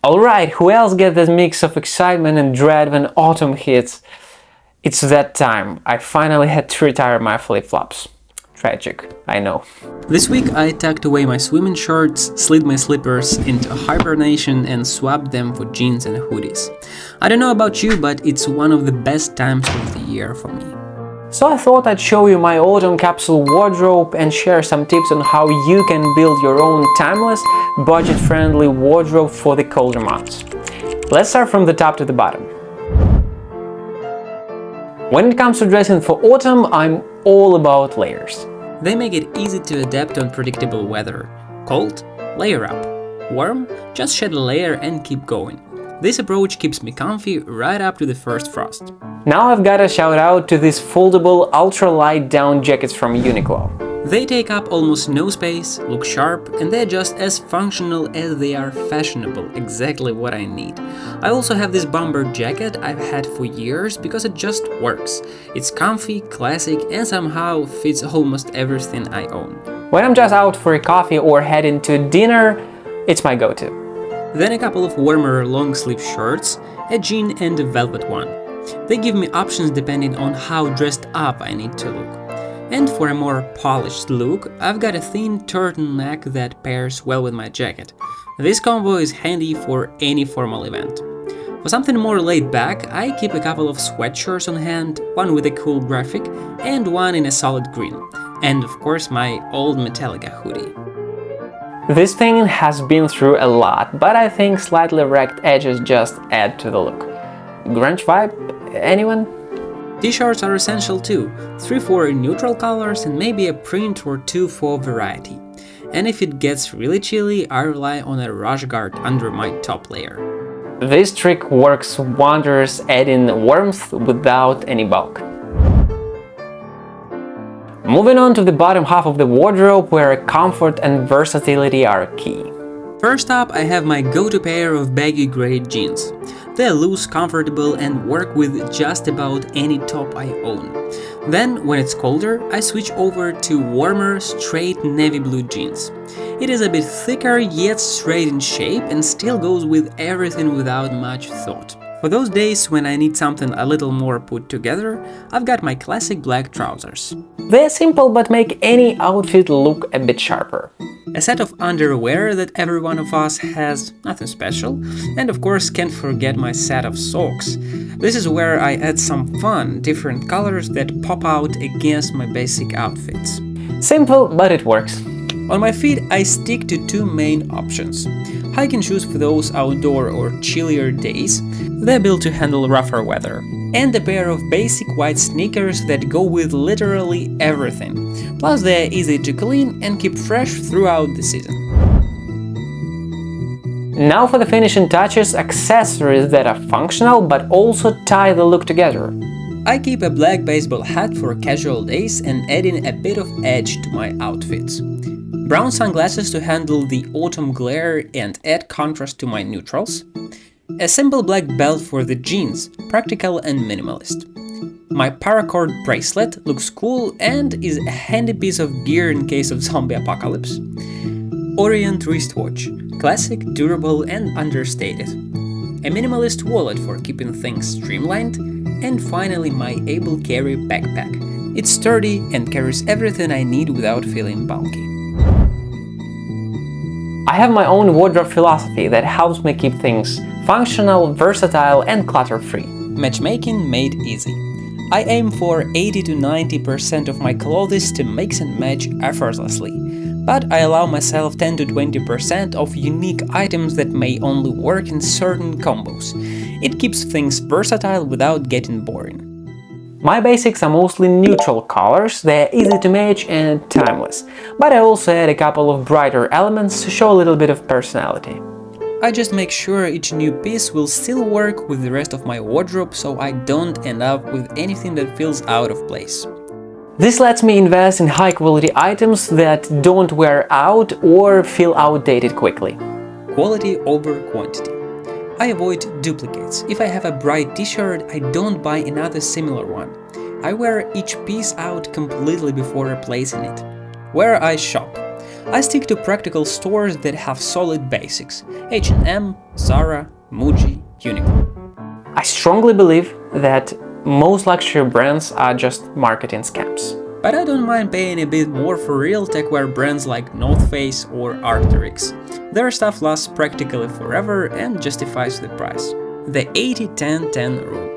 Alright, who else gets this mix of excitement and dread when autumn hits? It's that time. I finally had to retire my flip-flops. Tragic, I know. This week I tucked away my swimming shorts, slid my slippers into hibernation and swapped them for jeans and hoodies. I don't know about you, but it's one of the best times of the year for me. So I thought I'd show you my autumn capsule wardrobe and share some tips on how you can build your own timeless, budget-friendly wardrobe for the colder months. Let's start from the top to the bottom. When it comes to dressing for autumn, I'm all about layers. They make it easy to adapt to unpredictable weather. Cold? Layer up. Warm? Just shed a layer and keep going. This approach keeps me comfy right up to the first frost. Now I've got a shout out to these foldable ultra-light down jackets from Uniqlo. They take up almost no space, look sharp, and they're just as functional as they are fashionable, exactly what I need. I also have this bomber jacket I've had for years because it just works. It's comfy, classic, and somehow fits almost everything I own. When I'm just out for a coffee or heading to dinner, it's my go-to. Then a couple of warmer long-sleeve shirts, a jean and a velvet one. They give me options depending on how dressed up I need to look. And for a more polished look, I've got a thin turtleneck that pairs well with my jacket. This combo is handy for any formal event. For something more laid back, I keep a couple of sweatshirts on hand, one with a cool graphic and one in a solid green. And of course my old Metallica hoodie. This thing has been through a lot, but I think slightly ragged edges just add to the look. Grunge vibe? Anyone? T-shirts are essential too, 3-4 neutral colors and maybe a print or two for variety. And if it gets really chilly, I rely on a rush guard under my top layer. This trick works wonders, adding warmth without any bulk. Moving on to the bottom half of the wardrobe, where comfort and versatility are key. First up, I have my go-to pair of baggy gray jeans. They're loose, comfortable, and work with just about any top I own. Then, when it's colder, I switch over to warmer, straight navy blue jeans. It is a bit thicker, yet straight in shape, and still goes with everything without much thought. For those days when I need something a little more put together, I've got my classic black trousers. They're simple but make any outfit look a bit sharper. A set of underwear that every one of us has, nothing special, and of course can't forget my set of socks. This is where I add some fun, different colors that pop out against my basic outfits. Simple, but it works. On my feet, I stick to two main options. Hiking shoes for those outdoor or chillier days, they're built to handle rougher weather. And a pair of basic white sneakers that go with literally everything. Plus they're easy to clean and keep fresh throughout the season. Now for the finishing touches, accessories that are functional but also tie the look together. I keep a black baseball hat for casual days and add in a bit of edge to my outfits. Brown sunglasses to handle the autumn glare and add contrast to my neutrals. A simple black belt for the jeans, practical and minimalist. My paracord bracelet looks cool and is a handy piece of gear in case of zombie apocalypse. Orient wristwatch, classic, durable and understated. A minimalist wallet for keeping things streamlined. And finally my able carry backpack. It's sturdy and carries everything I need without feeling bulky. I have my own wardrobe philosophy that helps me keep things functional, versatile and clutter-free. Matchmaking made easy. I aim for 80 to 90% of my clothes to mix and match effortlessly, but I allow myself 10 to 20% of unique items that may only work in certain combos. It keeps things versatile without getting boring. My basics are mostly neutral colors, they're easy to match and timeless, but I also add a couple of brighter elements to show a little bit of personality. I just make sure each new piece will still work with the rest of my wardrobe so I don't end up with anything that feels out of place. This lets me invest in high-quality items that don't wear out or feel outdated quickly. Quality over quantity. I avoid duplicates. If I have a bright t-shirt, I don't buy another similar one. I wear each piece out completely before replacing it. Where I shop. I stick to practical stores that have solid basics: H&M, Zara, Muji, Uniqlo. I strongly believe that most luxury brands are just marketing scams. But I don't mind paying a bit more for real techwear brands like North Face or Arc'teryx. Their stuff lasts practically forever and justifies the price. The 80-10-10 rule.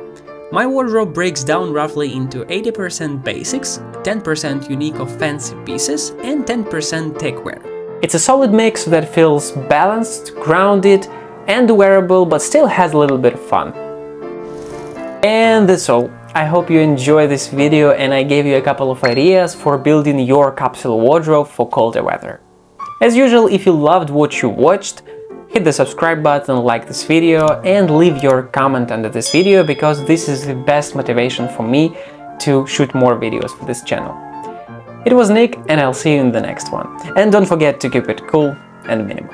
My wardrobe breaks down roughly into 80% basics, 10% unique or fancy pieces, and 10% techwear. It's a solid mix that feels balanced, grounded, and wearable, but still has a little bit of fun. And that's all. I hope you enjoyed this video and I gave you a couple of ideas for building your capsule wardrobe for colder weather. As usual, if you loved what you watched, hit the subscribe button, like this video, and leave your comment under this video, because this is the best motivation for me to shoot more videos for this channel. It was Nick, and I'll see you in the next one. And don't forget to keep it cool and minimal.